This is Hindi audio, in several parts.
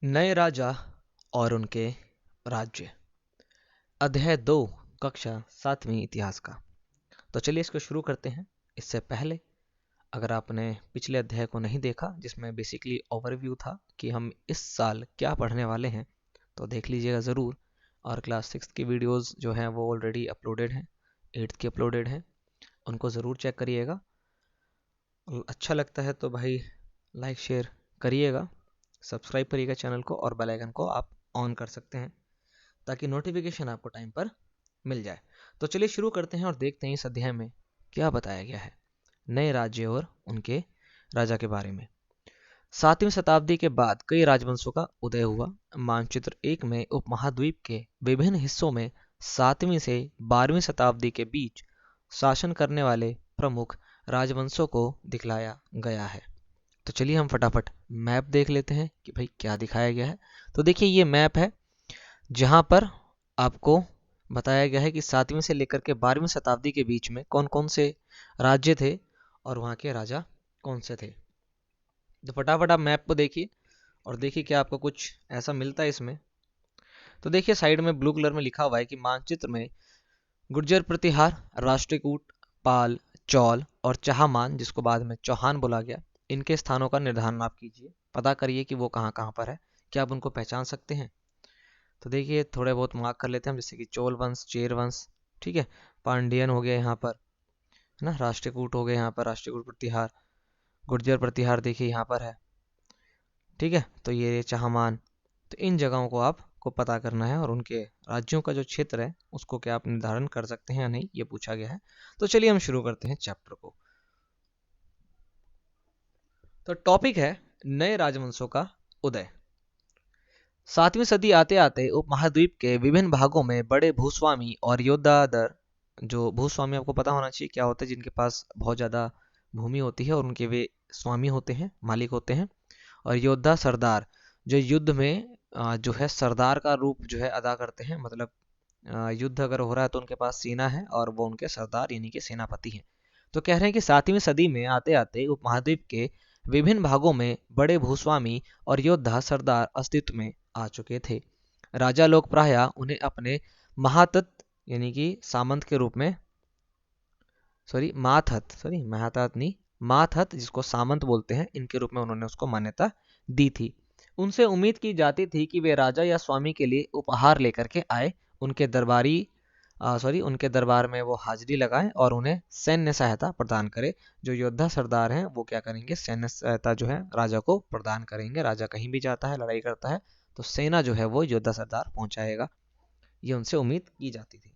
नए राजा और उनके राज्य, अध्याय 2, कक्षा 7वीं, इतिहास का। तो चलिए इसको शुरू करते हैं। इससे पहले अगर आपने पिछले अध्याय को नहीं देखा, जिसमें बेसिकली ओवरव्यू था कि हम इस साल क्या पढ़ने वाले हैं, तो देख लीजिएगा ज़रूर। और क्लास 6 की वीडियोस जो हैं वो ऑलरेडी अपलोडेड हैं, 8th की अपलोडेड हैं, उनको ज़रूर चेक करिएगा। अच्छा लगता है तो भाई लाइक शेयर करिएगा, सब्सक्राइब करिएगा चैनल को, और बेल आइकन को आप ऑन कर सकते हैं ताकि नोटिफिकेशन आपको टाइम पर मिल जाए। तो चलिए शुरू करते हैं और देखते हैं इस अध्याय में क्या बताया गया है नए राज्य और उनके राजा के बारे में। 7वीं शताब्दी के बाद कई राजवंशों का उदय हुआ। मानचित्र 1 में उपमहाद्वीप के विभिन्न हिस्सों में 7वीं से 12वीं शताब्दी के बीच शासन करने वाले प्रमुख राजवंशों को दिखलाया गया है। तो चलिए हम फटाफट मैप देख लेते हैं कि भाई क्या दिखाया गया है। तो देखिए ये मैप है जहां पर आपको बताया गया है कि 7वीं से लेकर के 12वीं शताब्दी के बीच में कौन कौन से राज्य थे और वहां के राजा कौन से थे। तो फटाफट आप मैप को देखिए और देखिए क्या आपको कुछ ऐसा मिलता है इसमें। तो देखिए साइड में ब्लू कलर में लिखा हुआ है कि मानचित्र में गुर्जर प्रतिहार, राष्ट्रकूट, पाल, चौल और चहामान, जिसको बाद में चौहान बोला गया, इनके स्थानों का निर्धारण आप कीजिए। पता करिए कि वो कहाँ कहाँ पर है, क्या आप उनको पहचान सकते हैं। तो देखिए थोड़े बहुत मार्क कर लेते हैं हम, जैसे कि चोल वंश, चेर वंश, ठीक है, पांडियन हो गया यहाँ पर, है ना, राष्ट्रकूट हो गया यहाँ पर, राष्ट्रकूट प्रतिहार, गुर्जर प्रतिहार देखिए यहाँ पर है, ठीक है। तो ये चहामान, तो इन जगहों को आपको पता करना है और उनके राज्यों का जो क्षेत्र है उसको क्या आप निर्धारण कर सकते हैं या नहीं, ये पूछा गया है। तो चलिए हम शुरू करते हैं चैप्टर को। तो टॉपिक है नए राजवंशों का उदय। 7वीं सदी आते आते उपमहाद्वीप के विभिन्न भागों में बड़े भूस्वामी और योद्धादर, जो भूस्वामी आपको पता होना चाहिए क्या होता है, जिनके पास बहुत ज़्यादा भूमि होती है और उनके वे स्वामी होते हैं, मालिक होते हैं, और योद्धा सरदार, जो युद्ध में जो है सरदार का रूप जो है अदा करते हैं। मतलब युद्ध अगर हो रहा है तो उनके पास सेना है और वो उनके सरदार यानी कि सेनापति हैं। तो कह रहे हैं कि 7वीं सदी में आते आते उपमहाद्वीप के विभिन्न भागों में बड़े भूस्वामी और योद्धा सरदार अस्तित्व में आ चुके थे। राजा लोग प्रायः उन्हें अपने महातत यानी कि सामंत के रूप में, महातात नहीं, मातहत जिसको सामंत बोलते हैं, इनके रूप में उन्होंने उसको मान्यता दी थी। उनसे उम्मीद की जाती थी कि वे राजा या स्वामी के लिए उपहार लेकर के आए, उनके दरबारी उनके दरबार में वो हाजिरी लगाएं और उन्हें सैन्य सहायता प्रदान करे। जो योद्धा सरदार हैं वो क्या करेंगे, सैन्य सहायता जो है राजा को प्रदान करेंगे। राजा कहीं भी जाता है, लड़ाई करता है, तो सेना जो है वो योद्धा सरदार पहुंचाएगा, ये उनसे उम्मीद की जाती थी।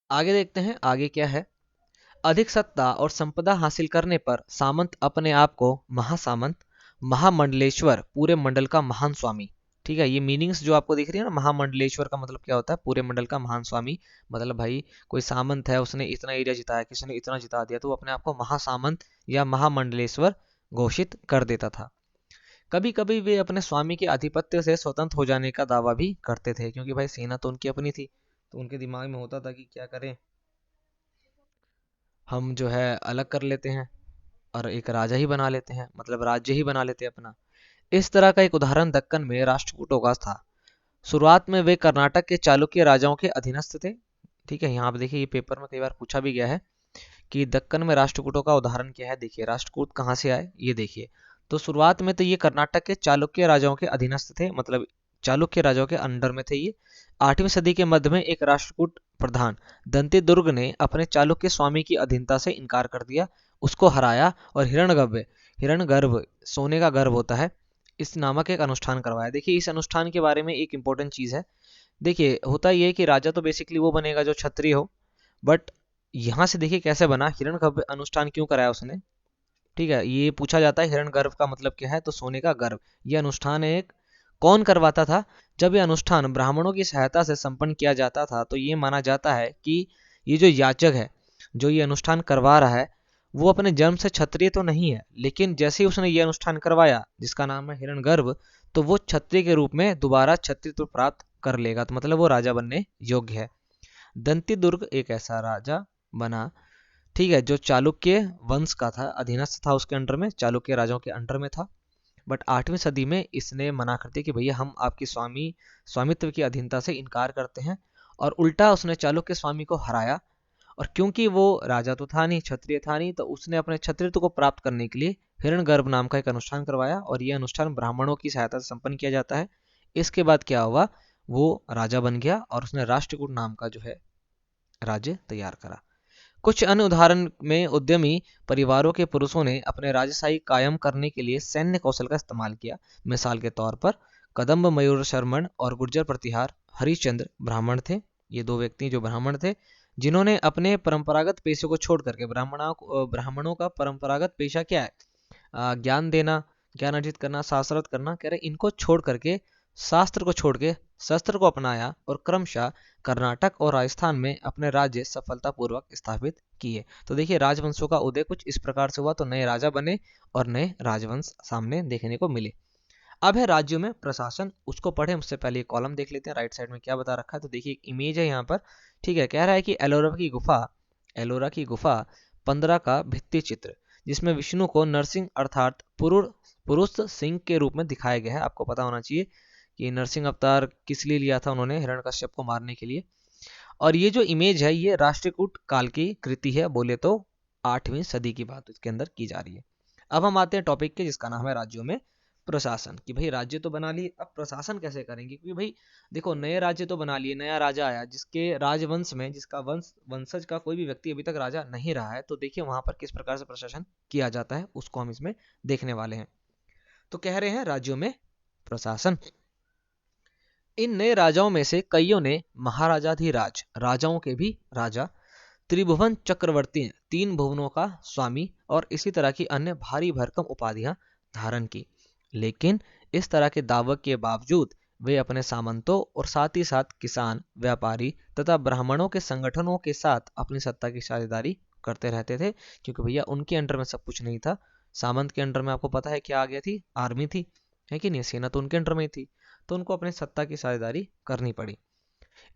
आगे देखते हैं आगे क्या है। अधिक सत्ता और संपदा हासिल करने पर सामंत अपने आप को महासामंत, महामंडलेश्वर, पूरे मंडल का महान स्वामी, ठीक है। ये मीनिंग्स जो आपको दिख रही है ना, महामंडलेश्वर का मतलब क्या होता है, पूरे मंडल का महान स्वामी। मतलब भाई कोई सामंत है, उसने इतना एरिया जिताया, किसी ने इतना जिता दिया, तो वो अपने आप को महासामंत या महामंडलेश्वर घोषित कर देता था। कभी कभी वे अपने स्वामी के आधिपत्य से स्वतंत्र हो जाने का दावा भी करते थे, क्योंकि भाई सेना तो उनकी अपनी थी, तो उनके दिमाग में होता था कि क्या करें, हम जो है अलग कर लेते हैं और एक राजा ही बना लेते हैं, मतलब राज्य ही बना लेते हैं अपना। इस तरह का एक उदाहरण दक्कन में राष्ट्रकूटों का था। शुरुआत में वे कर्नाटक के चालुक्य राजाओं के अधीनस्थ थे, ठीक है। यहाँ पे देखिए ये पेपर में कई बार पूछा भी गया है कि दक्कन में राष्ट्रकूटों का उदाहरण क्या है। देखिए राष्ट्रकूट कहाँ से आए, ये देखिए। तो शुरुआत में तो ये कर्नाटक के चालुक्य राजाओं के अधीनस्थ थे, मतलब चालुक्य राजाओं के अंडर में थे ये। 8वीं सदी के मध्य में एक राष्ट्रकूट प्रधान दंती दुर्ग ने अपने चालुक्य स्वामी की अधीनता से इनकार कर दिया, उसको हराया और हिरण्यगर्भ, सोने का गर्भ होता है, इस नामक एक अनुष्ठान करवाया। देखिए इस अनुष्ठान के बारे में एक इंपॉर्टेंट चीज है। देखिए होता ये है कि राजा तो बेसिकली वो बनेगा जो क्षत्रिय हो, बट यहाँ से देखिए कैसे बना, हिरण्यगर्भ अनुष्ठान क्यों कराया उसने, ठीक है। ये पूछा जाता है हिरण्यगर्भ का मतलब क्या है, तो सोने का गर्भ। ये अनुष्ठान एक कौन करवाता था, जब ये अनुष्ठान ब्राह्मणों की सहायता से संपन्न किया जाता था, तो ये माना जाता है कि ये जो याचक है, जो ये अनुष्ठान करवा रहा है, वो अपने जन्म से क्षत्रिय तो नहीं है, लेकिन जैसे ही उसने ये अनुष्ठान करवाया जिसका नाम है हिरण्यगर्भ, तो वो क्षत्रिय के रूप में दोबारा क्षत्रित्व प्राप्त कर लेगा, तो मतलब वो राजा बनने योग्य है। दंती दुर्ग एक ऐसा राजा बना ठीक है, जो चालुक्य वंश का था, अधीनस्थ था उसके अंडर में, चालुक्य राजाओं के अंडर में था। बट 8वीं सदी में इसने मना कर दिया कि भैया हम आपकी स्वामित्व की अधीनता से इनकार करते हैं, और उल्टा उसने चालुक्य स्वामी को हराया। और क्योंकि वो राजा तो था नहीं, क्षत्रिय था नहीं, तो उसने अपने क्षत्रियत्व को प्राप्त करने के लिए हिरण्यगर्भ नाम का एक अनुष्ठान करवाया, और ये अनुष्ठान ब्राह्मणों की सहायता से संपन्न किया जाता है। इसके बाद क्या हुआ, वो राजा बन गया और उसने राष्ट्रकूट नाम का जो है राज्य तैयार करा। कुछ अन्य उदाहरण में उद्यमी परिवारों के पुरुषों ने अपने राजशाही कायम करने के लिए सैन्य कौशल का इस्तेमाल किया। मिसाल के तौर पर कदम्ब मयूर शर्मन और गुर्जर प्रतिहार हरिश्चंद्र ब्राह्मण थे। ये दो व्यक्ति जो ब्राह्मण थे, जिन्होंने अपने परंपरागत पेशे को छोड़ करके, ब्राह्मणों का परंपरागत पेशा क्या है, ज्ञान देना, ज्ञान अर्जित करना, शास्त्रार्थ करना, कह रहे इनको छोड़ करके, शास्त्र को छोड़ के शस्त्र को अपनाया और क्रमशः कर्नाटक और राजस्थान में अपने राज्य सफलतापूर्वक स्थापित किए। तो देखिए राजवंशों का उदय कुछ इस प्रकार से हुआ, तो नए राजा बने और नए राजवंश सामने देखने को मिले। अब है राज्यों में प्रशासन, उसको पढ़े उससे पहले एक कॉलम देख लेते हैं राइट साइड में क्या बता रखा है। तो देखिए एक इमेज है यहाँ पर, ठीक है, कह रहा है कि एलोरा की गुफा 15 का भित्ति चित्र, जिसमें विष्णु को नरसिंह अर्थात पुरुष सिंह के रूप में दिखाया गया है। आपको पता होना चाहिए कि नरसिंह अवतार किस लिए लिया था उन्होंने, हिरण्यकश्यप को मारने के लिए। और ये जो इमेज है ये राष्ट्रकूट काल की कृति है, बोले तो 8वीं सदी की बात इसके अंदर की जा रही है। अब हम आते हैं टॉपिक के, जिसका नाम है राज्यों में प्रशासन। कि भाई राज्य तो बना लिए, अब प्रशासन कैसे करेंगे, क्योंकि भाई देखो नए राज्य तो बना लिए, नया राजा आया जिसके राजवंश में, जिसका वंशज का कोई भी व्यक्ति अभी तक राजा नहीं रहा है, तो देखिए वहां पर किस प्रकार से प्रशासन किया जाता है उसको हम इसमें देखने वाले हैं। तो कह रहे हैं राज्यों में प्रशासन। इन नए राजाओं में से कईयों ने महाराजाधिराज, राजाओं के भी राजा, त्रिभुवन चक्रवर्ती, 3 भुवनों का स्वामी, और इसी तरह की अन्य भारी भरकम उपाधियां धारण की। लेकिन इस तरह के दावे के बावजूद वे अपने सामंतों और साथ ही साथ किसान, व्यापारी तथा ब्राह्मणों के संगठनों के साथ अपनी सत्ता की साझेदारी करते रहते थे, क्योंकि भैया उनके अंडर में सब कुछ नहीं था। सामंत के अंडर में आपको पता है क्या आ गया थी, आर्मी थी, है कि नहीं, सेना तो उनके अंडर में ही थी, तो उनको अपनी सत्ता की साझेदारी करनी पड़ी।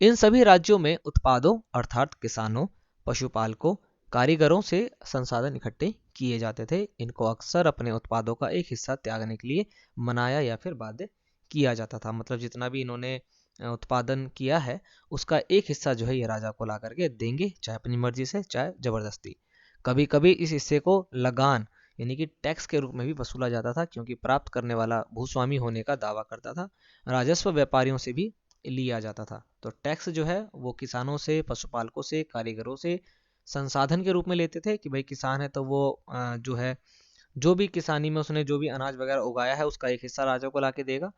इन सभी राज्यों में उत्पादों अर्थात किसानों, पशुपालकों, कारीगरों से संसाधन इकट्ठे किए जाते थे। इनको अक्सर अपने उत्पादों का एक हिस्सा त्यागने के लिए मनाया या फिर बाध्य किया जाता था। मतलब जितना भी इन्होंने उत्पादन किया है उसका एक हिस्सा जो है ये राजा को ला करके देंगे, चाहे अपनी मर्जी से चाहे जबरदस्ती। कभी कभी इस हिस्से को लगान यानी कि टैक्स के रूप में भी वसूला जाता था, क्योंकि प्राप्त करने वाला भूस्वामी होने का दावा करता था। राजस्व व्यापारियों से भी लिया जाता था। तो टैक्स जो है वो किसानों से, पशुपालकों से, कारीगरों से संसाधन के रूप में लेते थे कि भाई किसान है तो वो जो है जो भी किसानी में उसने जो भी अनाज वगैरह उगाया है उसका एक हिस्सा राजा को लाके देगा।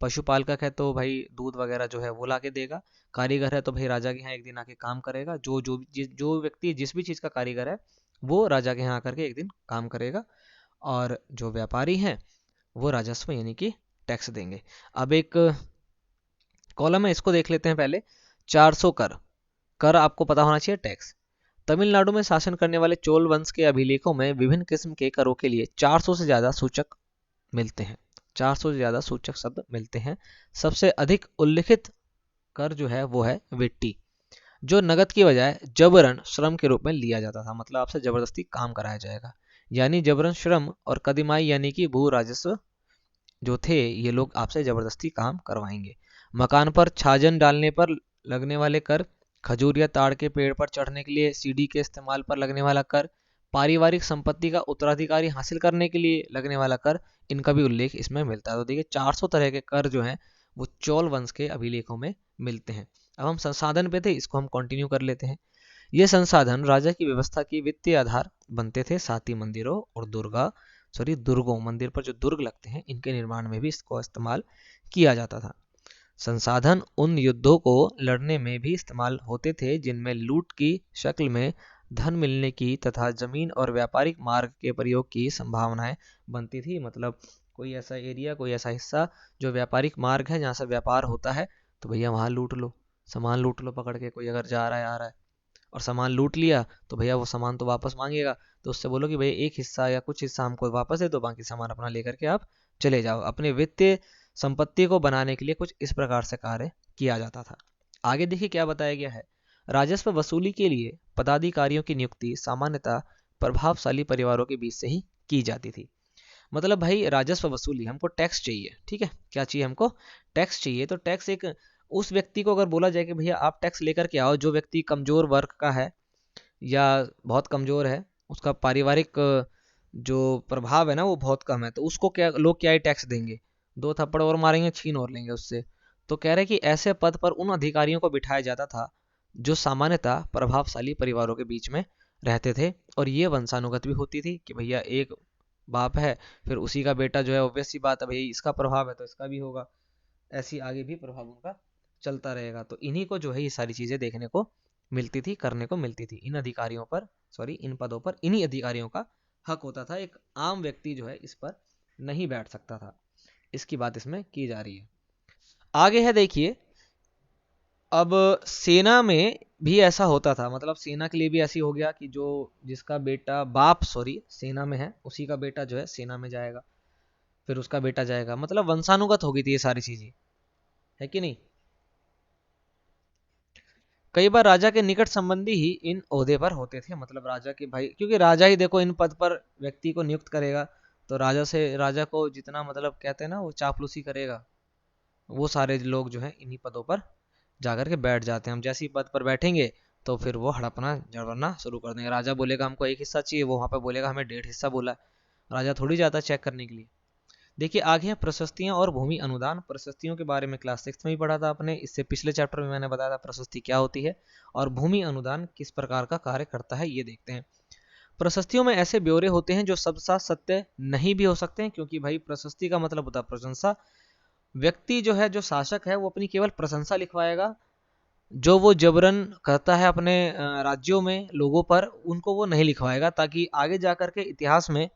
पशुपालक है तो भाई दूध वगैरह जो है वो लाके देगा। कारीगर है तो भाई राजा के यहाँ एक दिन आके काम करेगा। जो व्यक्ति जिस भी चीज़ का कारीगर है वो राजा के यहाँ आकर के एक दिन काम करेगा। और जो व्यापारी हैं वो राजस्व यानी कि टैक्स देंगे। अब एक कॉलम है, इसको देख लेते हैं पहले। 400 कर, कर आपको पता होना चाहिए टैक्स। तमिलनाडु में शासन करने वाले चोल वंश के अभिलेखों में विभिन्न किस्म के करों के लिए 400 से ज्यादा सूचक मिलते हैं। 400 से ज्यादा सूचक शब्द मिलते हैं। सबसे अधिक उल्लिखित कर जो है वो है वेट्टी, जो नगद की बजाय जबरन श्रम के रूप में लिया जाता था। मतलब आपसे जबरदस्ती काम कराया जाएगा, यानी जबरन श्रम। और कदिमाई यानी कि भू राजस्व जो थे ये लोग आपसे जबरदस्ती काम करवाएंगे। मकान पर छाजन डालने पर लगने वाले कर, खजूर या ताड़ के पेड़ पर चढ़ने के लिए सीढ़ी के इस्तेमाल पर लगने वाला कर, पारिवारिक संपत्ति का उत्तराधिकारी हासिल करने के लिए लगने वाला कर, इनका भी उल्लेख इसमें मिलता है। तो देखिए 400 तरह के कर जो हैं वो चोल वंश के अभिलेखों में मिलते हैं। अब हम संसाधन पे थे, इसको हम कंटिन्यू कर लेते हैं। ये संसाधन राजा की व्यवस्था की वित्तीय आधार बनते थे। साथ ही मंदिरों और दुर्गों, मंदिर पर जो दुर्ग लगते हैं इनके निर्माण में भी इसको इस्तेमाल किया जाता था। संसाधन उन युद्धों को लड़ने में भी इस्तेमाल होते थे जिनमें लूट की शक्ल में धन मिलने की तथा जमीन और व्यापारिक मार्ग के प्रयोग की संभावनाएं बनती थी। मतलब कोई ऐसा एरिया, कोई ऐसा हिस्सा जो व्यापारिक मार्ग है जहाँ से व्यापार होता है, तो भैया वहां लूट लो, सामान लूट लो पकड़ के। कोई अगर जा रहा है आ रहा है और सामान लूट लिया तो भैया वो सामान तो वापस मांगेगा, तो उससे बोलो कि भैया एक हिस्सा या कुछ हिस्सा हमको वापस दे दो, बाकी सामान अपना लेकर के आप चले जाओ। अपने वित्तीय संपत्ति को बनाने के लिए कुछ इस प्रकार से कार्य किया जाता था। आगे देखिए क्या बताया गया है। राजस्व वसूली के लिए पदाधिकारियों की नियुक्ति सामान्यतः प्रभावशाली परिवारों के बीच से ही की जाती थी। मतलब भाई राजस्व वसूली, हमको टैक्स चाहिए, ठीक है, क्या चाहिए हमको, टैक्स चाहिए। तो टैक्स एक उस व्यक्ति को अगर बोला जाए कि भैया आप टैक्स लेकर के आओ, जो व्यक्ति कमजोर वर्ग का है या बहुत कमजोर है, उसका पारिवारिक जो प्रभाव है ना वो बहुत कम है, तो उसको क्या लोग क्या ही टैक्स देंगे, दो थप्पड़ और मारेंगे, छीन और लेंगे उससे। तो कह रहे कि ऐसे पद पर उन अधिकारियों को बिठाया जाता था जो सामान्यतः प्रभावशाली परिवारों के बीच में रहते थे, और ये वंशानुगत भी होती थी कि भैया एक बाप है, फिर उसी का बेटा जो है, ऑब्वियस सी बात है भाई, इसका प्रभाव है तो इसका भी होगा, ऐसी आगे भी प्रभाव उनका चलता रहेगा। तो इन्हीं को जो है ये सारी चीजें देखने को मिलती थी, करने को मिलती थी। इन अधिकारियों पर, सॉरी, इन पदों पर इन्हीं अधिकारियों का हक होता था, एक आम व्यक्ति जो है इस पर नहीं बैठ सकता था। इसकी बात इसमें की जा रही है। आगे है देखिए, अब सेना में भी ऐसा होता था, मतलब सेना के लिए भी ऐसी हो गया कि जो जिसका बेटा बाप, सॉरी, सेना में है, उसी का बेटा जो है सेना में जाएगा, फिर उसका बेटा जाएगा, मतलब वंशानुगत हो गई थी ये सारी चीजें, है कि नहीं। कई बार राजा के निकट संबंधी ही इन ओहदे पर होते थे, मतलब राजा के भाई, क्योंकि राजा ही देखो इन पद पर व्यक्ति को नियुक्त करेगा, तो राजा को जितना मतलब कहते हैं ना वो चापलूसी करेगा, वो सारे लोग जो है इन्हीं पदों पर जाकर के बैठ जाते हैं। हम जैसे ही पद पर बैठेंगे तो फिर वो हड़पना झड़पना शुरू कर देंगे। राजा बोलेगा हमको एक हिस्सा चाहिए, वो वहां पर बोलेगा हमें 1.5 हिस्सा बोला है। राजा थोड़ी जाता चेक करने के लिए। देखिए आगे है प्रशस्तियां और भूमि अनुदान। प्रशस्तियों के बारे में क्लास 6 में ही पढ़ा था आपने, इससे पिछले चैप्टर में मैंने बताया था प्रशस्ति क्या होती है और भूमि अनुदान किस प्रकार का कार्य करता है, ये देखते हैं। प्रशस्तियों में ऐसे ब्यौरे होते हैं जो सब साथ सत्य नहीं भी हो सकते हैं, क्योंकि भाई प्रशस्ति का मतलब होता है प्रशंसा। व्यक्ति जो है, जो शासक है, वो अपनी केवल प्रशंसा लिखवाएगा, जो वो जबरन करता है अपने राज्यों में लोगों पर, उनको वो नहीं लिखवाएगा, ताकि आगे जाकर के इतिहास में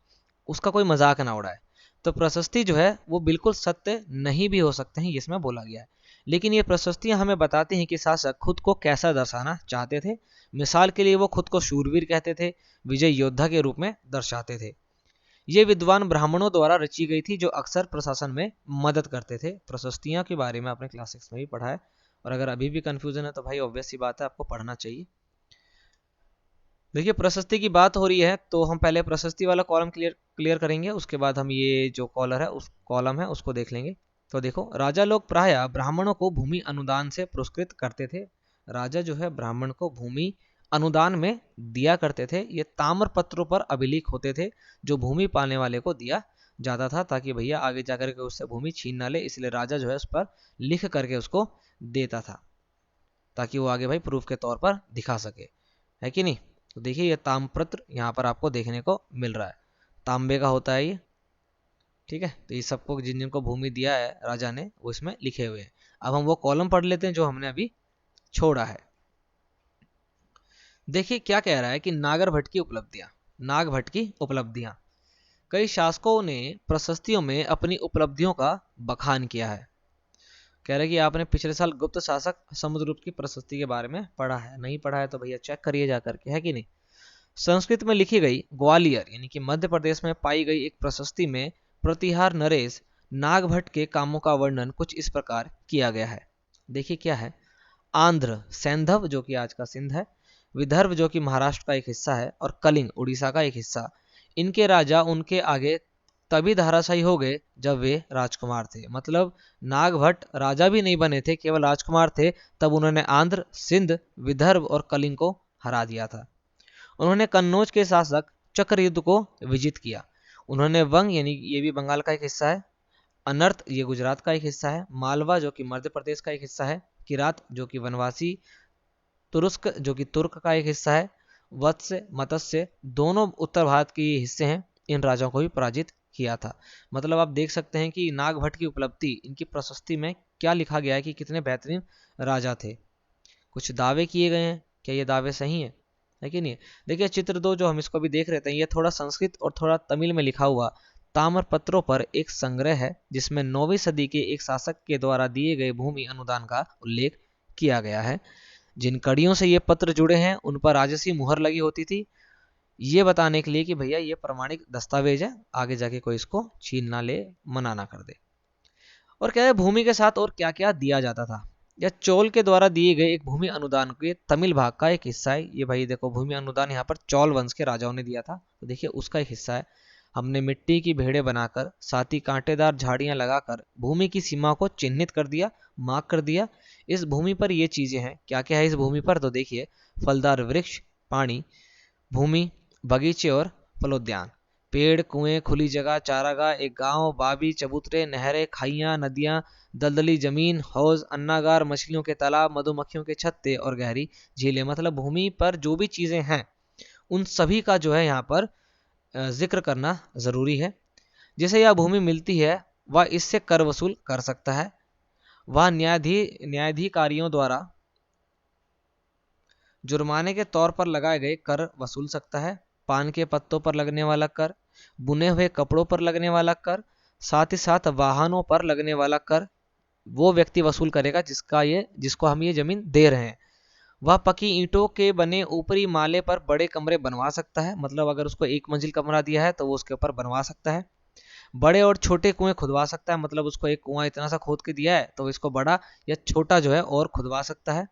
उसका कोई मजाक ना उड़ाए। तो प्रशस्ति जो है वो बिल्कुल सत्य नहीं भी हो सकते हैं, इसमें बोला गया है। लेकिन ये प्रशस्तियां हमें बताती हैं कि शासक खुद को कैसा दर्शाना चाहते थे। मिसाल के लिए वो खुद को शूरवीर कहते थे, विजय योद्धा के रूप में दर्शाते थे। ये विद्वान ब्राह्मणों द्वारा रची गई थी, जो अक्सर प्रशासन में मदद करते थे। प्रशस्तियां के बारे में आपने क्लास 6 में भी पढ़ा है, और अगर अभी भी कंफ्यूजन है तो भाई ऑब्वियस सी बात है, आपको पढ़ना चाहिए। देखिए प्रशस्ति की बात हो रही है तो हम पहले प्रशस्ति वाला कॉलम क्लियर करेंगे, उसके बाद हम ये जो कॉलर है उस कॉलम है उसको देख लेंगे। तो देखो, राजा लोग प्रायः ब्राह्मणों को भूमि अनुदान से पुरस्कृत करते थे। राजा जो है ब्राह्मण को भूमि अनुदान में दिया करते थे। ये ताम्र पत्रों पर अभिलेख होते थे जो भूमि पाने वाले को दिया जाता था, ताकि भैया आगे जाकर के उससे भूमि छीन ना ले, इसलिए राजा जो है उस पर लिख करके उसको देता था, ताकि वो आगे भाई प्रूफ के तौर पर दिखा सके, है कि नहीं। तो देखिए ये ताम्रपत्र यहाँ पर आपको देखने को मिल रहा है, तांबे का होता है ये, ठीक है। तो ये सबको जिन जिनको भूमि दिया है राजा ने वो इसमें लिखे हुए हैं। अब हम वो कॉलम पढ़ लेते हैं जो हमने अभी छोड़ा है। देखिए क्या कह रहा है कि नागरभट्ट की उपलब्धियां, नागभट्ट की उपलब्धियां। कई शासकों ने प्रशस्तियों में अपनी उपलब्धियों का बखान किया है। कह रहे कि आपने पिछले साल गुप्त शासक समुद्रगुप्त की प्रशस्ति के बारे में पढ़ा है, नहीं पढ़ा है तो भैया चेक करिए जा करके, है कि नहीं। संस्कृत में लिखी गई ग्वालियर यानी कि मध्य प्रदेश में पाई गई एक प्रशस्ति में प्रतिहार नरेश नागभट्ट के कामों का वर्णन कुछ इस प्रकार किया गया है। देखिए क्या है, आंध्र सैंधव जो कि आज का सिंध है, विदर्भ जो कि महाराष्ट्र का एक हिस्सा है, और कलिंग उड़ीसा का एक हिस्सा, इनके राजा उनके आगे तभी धराशायी हो गए जब वे राजकुमार थे। मतलब नागभट्ट राजा भी नहीं बने थे, केवल राजकुमार थे, तब उन्होंने आंध्र, सिंध, विदर्भ और कलिंग को हरा दिया था। उन्होंने कन्नौज के शासक चक्रयुद्ध को विजित किया। उन्होंने वंग यानी ये भी बंगाल का एक हिस्सा है, अनर्त ये गुजरात का एक हिस्सा है, मालवा जो कि मध्य प्रदेश का एक हिस्सा है, किरात जो कि वनवासी, तुरुस्क जो कि तुर्क का एक हिस्सा है, वत्स्य मत्स्य दोनों उत्तर भारत के हिस्से हैं, इन राजाओं को भी पराजित किया था। मतलब आप देख सकते हैं कि नागभट्ट की उपलब्धि, इनकी प्रशस्ति में क्या लिखा गया है कि कितने बेहतरीन राजा थे। कुछ दावे किए गए हैं, क्या ये दावे सही है कि नहीं। देखिए चित्र 2 जो हम इसको भी देख रहे थे, ये थोड़ा संस्कृत और थोड़ा तमिल में लिखा हुआ ताम्र पत्रों पर एक संग्रह है, जिसमें 9वीं सदी के एक शासक के द्वारा दिए गए भूमि अनुदान का उल्लेख किया गया है। जिन कड़ियों से ये पत्र जुड़े हैं उन पर राजसी मुहर लगी होती थी, ये बताने के लिए कि भैया ये प्रमाणिक दस्तावेज है, आगे जाके कोई इसको छीन ना ले, मना ना कर दे। और क्या है भूमि के साथ और क्या क्या दिया जाता था। या चोल के द्वारा दिए गए एक भूमि अनुदान के तमिल भाग का एक हिस्सा है। ये भाई देखो भूमि अनुदान यहाँ पर चोल वंश के राजाओं ने दिया था, तो देखिए उसका एक हिस्सा है। हमने मिट्टी की भेड़ें बनाकर साथ ही कांटेदार झाड़ियां लगाकर भूमि की सीमा को चिन्हित कर दिया, मार्क कर दिया। इस भूमि पर ये चीजें हैं, क्या क्या है इस भूमि पर, तो देखिए फलदार वृक्ष, पानी, भूमि, बगीचे और फलोद्यान, पेड़, कुएं, खुली जगह, चारागाह, एक गांव, बाबी, चबूतरे, नहरें, खाइयां, नदियां, दलदली जमीन, हौज, अन्नागार, मछलियों के तालाब, मधुमक्खियों के छत्ते और गहरी झीलें। मतलब भूमि पर जो भी चीजें हैं उन सभी का जो है यहाँ पर जिक्र करना जरूरी है। जिसे यह भूमि मिलती है वह इससे कर वसूल कर सकता है। वह न्यायाधिकारियों द्वारा जुर्माने के तौर पर लगाए गए कर वसूल सकता है। पान के पत्तों पर लगने वाला कर, बुने हुए कपड़ों पर लगने वाला कर, साथ ही साथ वाहनों पर लगने वाला कर वो व्यक्ति वसूल करेगा जिसको हम ये जमीन दे रहे हैं। वह पकी ईंटों के बने ऊपरी माले पर बड़े कमरे बनवा सकता है। मतलब अगर उसको एक मंजिल कमरा दिया है तो वो उसके ऊपर बनवा सकता है। बड़े और छोटे कुएं खुदवा सकता है। मतलब उसको एक कुआं इतना सा खोद के दिया है तो इसको बड़ा या छोटा जो है और खुदवा सकता है।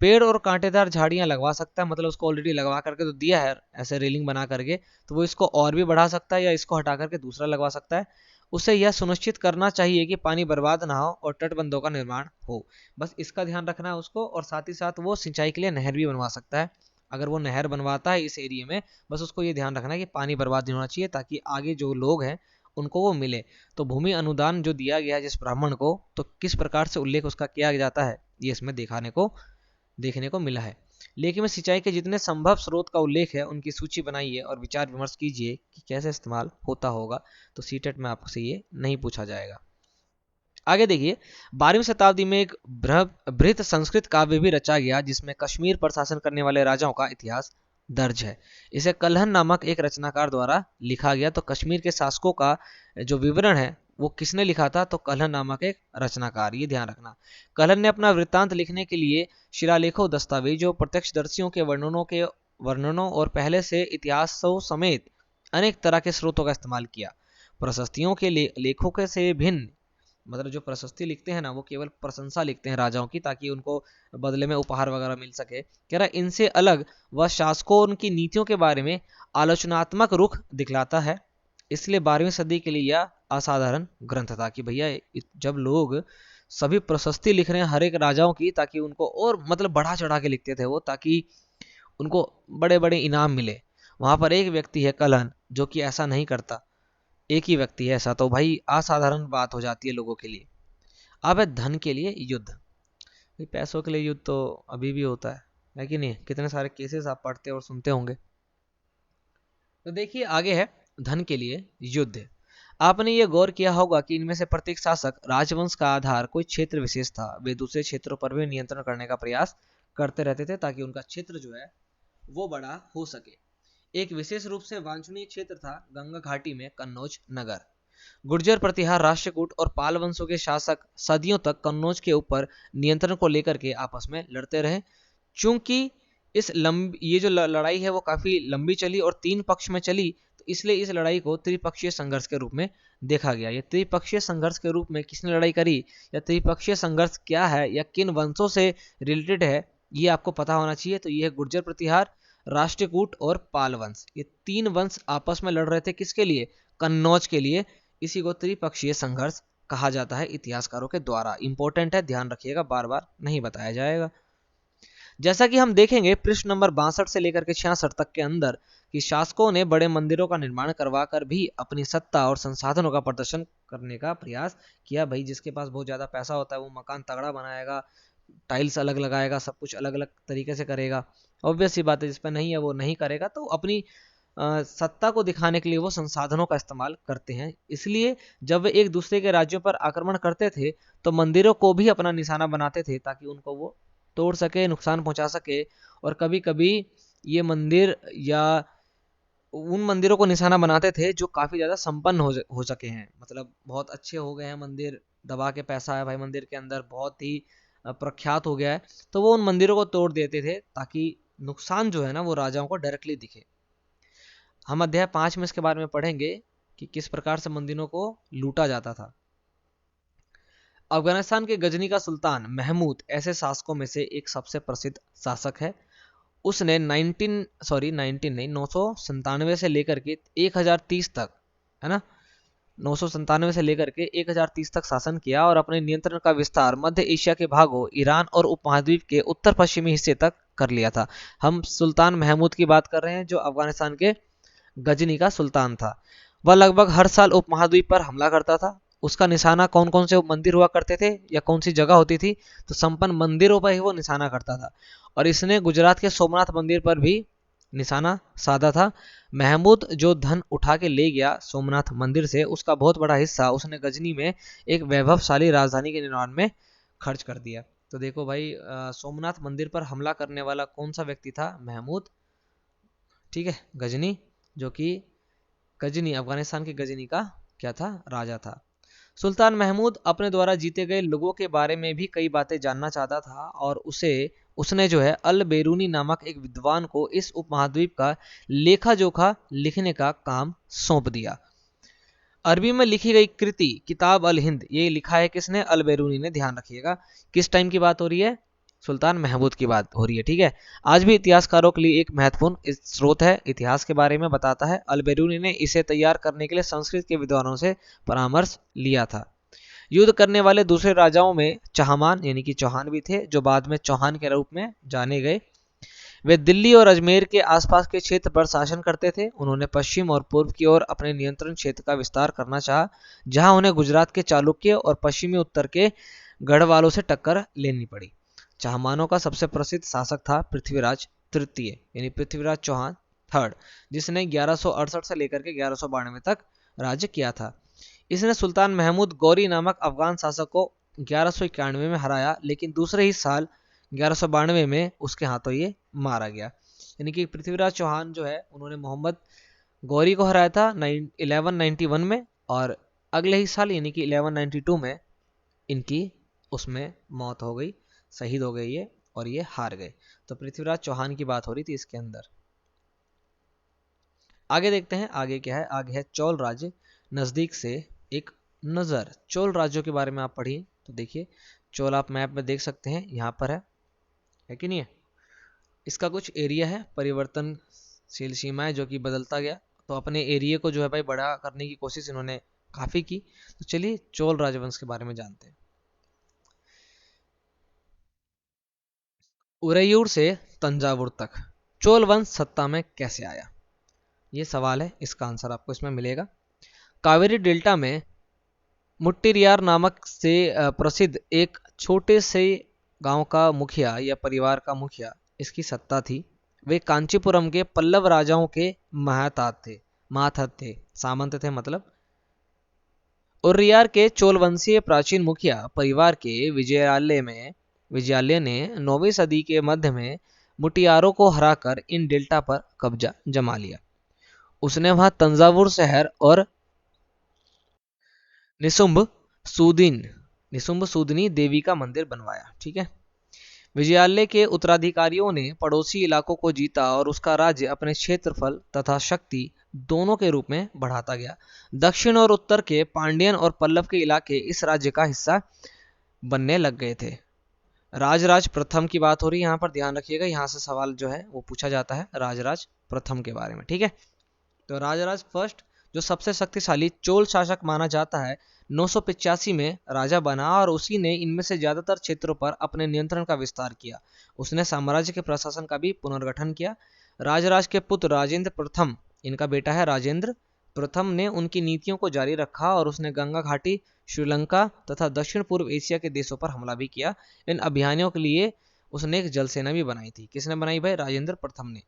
पेड़ और कांटेदार झाड़ियां लगवा सकता है। मतलब उसको ऑलरेडी लगवा करके तो दिया है ऐसे रेलिंग बना करके, तो वो इसको और भी बढ़ा सकता है या इसको हटा करके दूसरा लगवा सकता है। उसे यह सुनिश्चित करना चाहिए कि पानी बर्बाद ना हो और तटबंधों का निर्माण हो। बस इसका ध्यान रखना है उसको। और साथ ही साथ वो सिंचाई के लिए नहर भी बनवा सकता है। अगर वो नहर बनवाता है इस एरिया में, बस उसको ये ध्यान रखना है कि पानी बर्बाद नहीं होना चाहिए ताकि आगे जो लोग हैं उनको वो मिले। तो भूमि अनुदान जो दिया गया है जिस ब्राह्मण को, तो किस प्रकार से उल्लेख उसका किया जाता है ये इसमें देखने को मिला है। लेकिन में सिंचाई के जितने संभव स्रोत का उल्लेख है उनकी सूची बनाइए और विचार विमर्श कीजिए कि कैसे इस्तेमाल होता होगा। तो सीटेट में आपसे ये नहीं पूछा जाएगा। आगे देखिए, 12वीं शताब्दी में एक बृहत संस्कृत काव्य भी रचा गया जिसमें कश्मीर पर शासन करने वाले राजाओं का इतिहास दर्ज है। इसे कल्हन नामक एक रचनाकार द्वारा लिखा गया। तो कश्मीर के शासकों का जो विवरण है वो किसने लिखा था, तो कल्हन नामक एक रचनाकार, ये ध्यान रखना। कल्हन ने अपना वृत्तांत लिखने के लिए शिलालेखों, दस्तावेजों, प्रत्यक्षदर्शियों के वर्णनों और पहले से इतिहासों समेत अनेक तरह के स्रोतों का इस्तेमाल किया। प्रशस्तियों के लेखों के से भिन्न, मतलब जो प्रशस्ति लिखते हैं ना वो केवल प्रशंसा लिखते हैं राजाओं की ताकि उनको बदले में उपहार वगैरह मिल सके। कह रहा इनसे अलग वह शासकों और उनकी नीतियों के बारे में आलोचनात्मक रुख दिखलाता है। इसलिए 12वीं सदी के लिए यह असाधारण ग्रंथ था कि भैया जब लोग सभी प्रशस्ति लिख रहे हैं हर एक राजाओं की ताकि उनको और मतलब बढ़ा चढ़ा के लिखते थे वो, ताकि उनको बड़े बड़े इनाम मिले। वहां पर एक व्यक्ति है कल्हन जो कि ऐसा नहीं करता, एक ही व्यक्ति है ऐसा, तो भाई असाधारण बात हो जाती है लोगों के लिए। अब है धन के लिए युद्ध। पैसों के लिए युद्ध तो अभी भी होता है कि नहीं? कितने सारे केसेस आप पढ़ते और सुनते होंगे। तो देखिए आगे है धन के लिए युद्ध। आपने ये गौर किया होगा कि इनमें से प्रत्येक शासक राजवंश का आधार कोई क्षेत्र विशेष था। वे दूसरे क्षेत्रों पर भी नियंत्रण करने का प्रयास करते रहते थे ताकि उनका क्षेत्र जो है वो बड़ा हो सके। एक विशेष रूप से वांछनीय क्षेत्र था गंगा घाटी में कन्नौज नगर। गुर्जर, प्रतिहार, राष्ट्रकूट और पाल वंशों के शासक सदियों तक कन्नौज के ऊपर नियंत्रण को लेकर के आपस में लड़ते रहे। चूंकि ये जो लड़ाई है वो काफी लंबी चली और 3 पक्ष में चली, तो इसलिए इस लड़ाई को त्रिपक्षीय संघर्ष के रूप में देखा गया। ये त्रिपक्षीय संघर्ष के रूप में किसने लड़ाई करी या त्रिपक्षीय संघर्ष क्या है या किन वंशों से रिलेटेड है ये आपको पता होना चाहिए। तो ये है गुर्जर प्रतिहार, राष्ट्रकूट और पाल वंश। ये 3 वंश आपस में लड़ रहे थे किसके लिए? कन्नौज के लिए। इसी को त्रिपक्षीय संघर्ष कहा जाता है इतिहासकारों के द्वारा। इंपॉर्टेंट है, ध्यान रखिएगा, बार बार नहीं बताया जाएगा। जैसा कि हम देखेंगे पृष्ठ नंबर 62 से लेकर के 66 तक के अंदर कि शासकों ने बड़े मंदिरों का निर्माण करवा कर भी अपनी सत्ता और संसाधनों का प्रदर्शन करने का प्रयास किया। भाई जिसके पास बहुत ज्यादा पैसा होता है वो मकान तगड़ा बनाएगा, टाइल्स अलग लगाएगा, सब कुछ अलग अलग तरीके से करेगा। ऑब्वियस सी बात है, जिस पर नहीं है वो नहीं करेगा। तो अपनी सत्ता को दिखाने के लिए वो संसाधनों का इस्तेमाल करते हैं। इसलिए जब वे एक दूसरे के राज्यों पर आक्रमण करते थे तो मंदिरों को भी अपना निशाना बनाते थे ताकि उनको वो तोड़ सके, नुकसान पहुंचा सके। और कभी कभी ये मंदिर या उन मंदिरों को निशाना बनाते थे जो काफी ज्यादा संपन्न हो सके हैं, मतलब बहुत अच्छे हो गए हैं मंदिर, दबा के पैसा है भाई मंदिर के अंदर, बहुत ही प्रख्यात हो गया है, तो वो उन मंदिरों को तोड़ देते थे ताकि नुकसान जो है ना वो राजाओं को डायरेक्टली दिखे। हम अध्याय 5 में इसके बारे में पढ़ेंगे कि किस प्रकार से मंदिरों को लूटा जाता था। अफगानिस्तान के गजनी का सुल्तान महमूद ऐसे शासकों में से एक सबसे प्रसिद्ध शासक है। उसने 997 से लेकर के 1030 तक, है ना, 997 से लेकर के 1030 तक शासन किया और अपने नियंत्रण का विस्तार मध्य एशिया के भागों, ईरान और उपमहाद्वीप के उत्तर पश्चिमी हिस्से तक कर लिया था। हम सुल्तान महमूद की बात कर रहे हैं जो अफगानिस्तान के गजनी का सुल्तान था। वह लगभग हर साल उपमहाद्वीप पर हमला करता था। उसका निशाना कौन कौन से मंदिर हुआ करते थे या कौन सी जगह होती थी, तो संपन्न मंदिरों पर ही वो निशाना करता था। और इसने गुजरात के सोमनाथ मंदिर पर भी निशाना साधा था। महमूद जो धन उठा के ले गया सोमनाथ मंदिर से, उसका बहुत बड़ा हिस्सा उसने गजनी में एक वैभवशाली राजधानी के निर्माण में खर्च कर दिया। तो देखो भाई, सोमनाथ मंदिर पर हमला करने वाला कौन सा व्यक्ति था? महमूद, ठीक है, गजनी, जो कि गजनी अफगानिस्तान के गजनी का क्या था? राजा था। सुल्तान महमूद अपने द्वारा जीते गए लोगों के बारे में भी कई बातें जानना चाहता था और उसने जो है अल बेरूनी नामक एक विद्वान को इस उपमहाद्वीप का लेखा जोखा लिखने का काम सौंप दिया। अरबी में लिखी गई कृति किताब अल हिंद, ये लिखा है किसने? अल बेरूनी ने। ध्यान रखिएगा किस टाइम की बात हो रही है? सुल्तान महमूद की बात हो रही है, ठीक है। आज भी इतिहासकारों के लिए एक महत्वपूर्ण स्रोत है, इतिहास के बारे में बताता है। अल बेरूनी ने इसे तैयार करने के लिए संस्कृत के विद्वानों से परामर्श लिया था। युद्ध करने वाले दूसरे राजाओं में चहमान यानी कि चौहान भी थे, जो बाद में चौहान के रूप में जाने गए। वे दिल्ली और अजमेर के आसपास के क्षेत्र पर शासन करते थे। उन्होंने पश्चिम और पूर्व की ओर अपने नियंत्रण क्षेत्र का विस्तार करना चाहा, जहां उन्हें गुजरात के चालुक्य और पश्चिमी उत्तर के गढ़वालों से टक्कर लेनी पड़ी। चहमानों का सबसे प्रसिद्ध शासक था पृथ्वीराज तृतीय यानी पृथ्वीराज चौहान थर्ड, जिसने 1168 से लेकर के 1192 तक राज्य किया था। इसने सुल्तान महमूद गौरी नामक अफगान शासक को 1191 में हराया, लेकिन दूसरे ही साल 1192 में उसके हाथों ये मारा गया। यानी कि पृथ्वीराज चौहान जो है उन्होंने मोहम्मद गौरी को हराया था 1191 में, और अगले ही साल यानी कि 1192 में इनकी उसमें मौत हो गई, शहीद हो गए ये, और ये हार गए। तो पृथ्वीराज चौहान की बात हो रही थी इसके अंदर। आगे देखते हैं, आगे क्या है? आगे है चोल राज्य। नजदीक से एक नजर चोल राज्यों के बारे में आप पढ़िए। तो देखिए, चोल आप मैप में देख सकते हैं, यहाँ पर है कि नहीं है? इसका कुछ एरिया है, परिवर्तनशील सीमाएं जो कि बदलता गया। तो अपने एरिया को जो है भाई बड़ा करने की कोशिश इन्होंने काफी की। तो चलिए चोल राजवंश के बारे में जानते हैं। उरैयूर से तंजावुर तक चोल वंश सत्ता में कैसे आया? ये सवाल है, इसका आंसर आपको इसमें मिलेगा। कावेरी डेल्टा में मुट्टिरियार नामक से प्रसिद्ध एक छोटे से गांव का मुखिया या परिवार का मुखिया इसकी सत्ता थी। वे कांचीपुरम के पल्लव राजाओं के महातात थे, सामंत थे मतलब। उर्रियार के चोलवंशीय प्राचीन मुखिया परिवार के विजयालय ने 9वीं सदी के मध्य में मुटियारों को हराकर इन डेल्टा पर कब्जा जमा लिया। उसने वहां तंजावुर शहर और निशुंभ सूदनी देवी का मंदिर बनवाया, ठीक है। विजयालय के उत्तराधिकारियों ने पड़ोसी इलाकों को जीता और उसका राज्य अपने क्षेत्रफल तथा शक्ति दोनों के रूप में बढ़ाता गया। दक्षिण और उत्तर के पांड्यन और पल्लव के इलाके इस राज्य का हिस्सा बनने लग गए थे। राजराज प्रथम की बात हो रही है यहाँ पर, ध्यान रखिएगा, यहाँ से सवाल जो है वो पूछा जाता है राजराज प्रथम के बारे में, ठीक है। तो राजराज फर्स्ट जो सबसे शक्तिशाली चोल शासक माना जाता है, 985 में राजा बना और उसी ने इनमें से ज्यादातर क्षेत्रों पर अपने नियंत्रण का विस्तार किया। उसने साम्राज्य के प्रशासन का भी पुनर्गठन किया। राजराज के पुत्र राजेंद्र प्रथम, इनका बेटा है राजेंद्र प्रथम, ने उनकी नीतियों को जारी रखा और उसने गंगा घाटी, श्रीलंका तथा दक्षिण पूर्व एशिया के देशों पर हमला भी किया। इन अभियानों के लिए उसने एक जल सेना भी बनाई थी। किसने बनाई भाई? राजेंद्र प्रथम ने।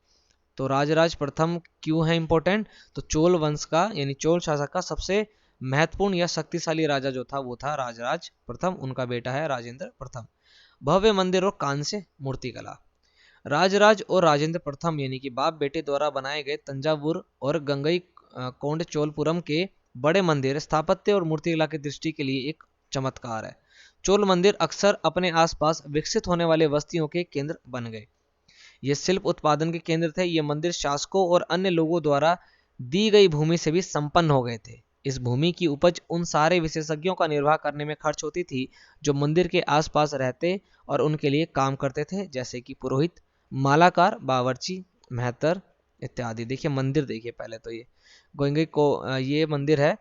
तो राजराज प्रथम क्यों है इंपॉर्टेंट? तो चोल वंश का यानी चोल शासक का सबसे महत्वपूर्ण या शक्तिशाली राजा जो था वो था राजराज प्रथम, उनका बेटा है राजेंद्र प्रथम। भव्य मंदिर और कांस्य मूर्तिकला। राजराज और राजेंद्र प्रथम यानी कि बाप बेटे द्वारा बनाए गए तंजावुर और गंगई कोंड चोलपुरम के बड़े मंदिर स्थापत्य और मूर्तिकला की दृष्टि के लिए एक चमत्कार है। चोल मंदिर अक्सर अपने आसपास विकसित होने वाले बस्तियों के केंद्र बन गए। ये शिल्प उत्पादन के केंद्र थे। ये मंदिर शासकों और अन्य लोगों द्वारा दी गई भूमि से भी संपन्न हो गए थे। इस भूमि की उपज उन सारे विशेषज्ञों का निर्वाह करने में खर्च होती थी जो मंदिर के आसपास रहते और उनके लिए काम करते थे, जैसे कि पुरोहित, मालाकार, बावर्ची, मेहतर इत्यादि। देखिए मंदिर, देखिए पहले तो ये गोइंगई को ये मंदिर है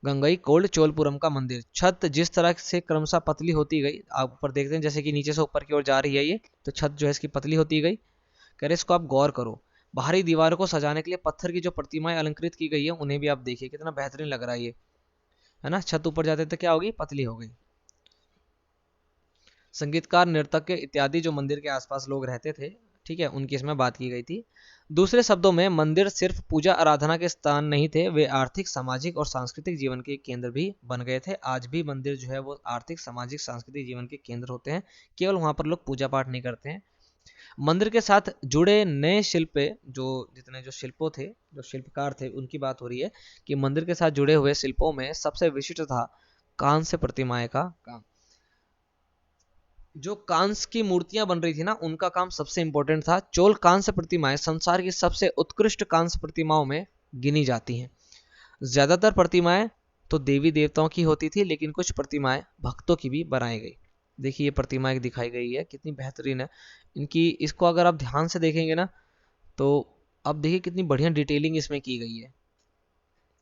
गंगई कोल्ड चोलपुरम का मंदिर। छत जिस तरह से क्रमशः पतली होती गई, आप ऊपर देखते हैं जैसे कि नीचे से ऊपर की ओर जा रही है ये, तो छत जो है इसकी पतली होती गई। कह रहे इसको आप गौर करो। बाहरी दीवारों को सजाने के लिए पत्थर की जो प्रतिमाएं अलंकृत की गई है उन्हें भी आप देखिए कितना बेहतरीन लग रहा है ये, है ना। छत ऊपर जाते तो क्या होगी, पतली हो गई। संगीतकार, नर्तक इत्यादि जो मंदिर के आसपास लोग रहते थे, ठीक है, उनकी इसमें बात की गई थी। दूसरे शब्दों में मंदिर सिर्फ पूजा आराधना के स्थान नहीं थे, वे आर्थिक, सामाजिक और सांस्कृतिक जीवन के केंद्र भी बन गए थे। आज भी मंदिर जो है वो आर्थिक, सामाजिक, सांस्कृतिक जीवन के केंद्र होते हैं, केवल वहां पर लोग पूजा पाठ नहीं करते हैं। मंदिर के साथ जुड़े नए शिल्प, जो जितने जो शिल्पों थे, जो शिल्पकार थे, उनकी बात हो रही है कि मंदिर के साथ जुड़े हुए शिल्पों में सबसे विशिष्ट था कांस्य प्रतिमाएं का काम। जो कांस्य की मूर्तियां बन रही थी ना, उनका काम सबसे इंपॉर्टेंट था। चोल कांस्य प्रतिमाएं संसार की सबसे उत्कृष्ट कांस्य प्रतिमाओं में गिनी जाती हैं। ज्यादातर प्रतिमाएं तो देवी देवताओं की होती थी, लेकिन कुछ प्रतिमाएं भक्तों की भी बनाई गई। देखिए ये प्रतिमा एक दिखाई गई है, कितनी बेहतरीन है इनकी। इसको अगर आप ध्यान से देखेंगे ना, तो अब देखिए कितनी बढ़िया डिटेलिंग इसमें की गई है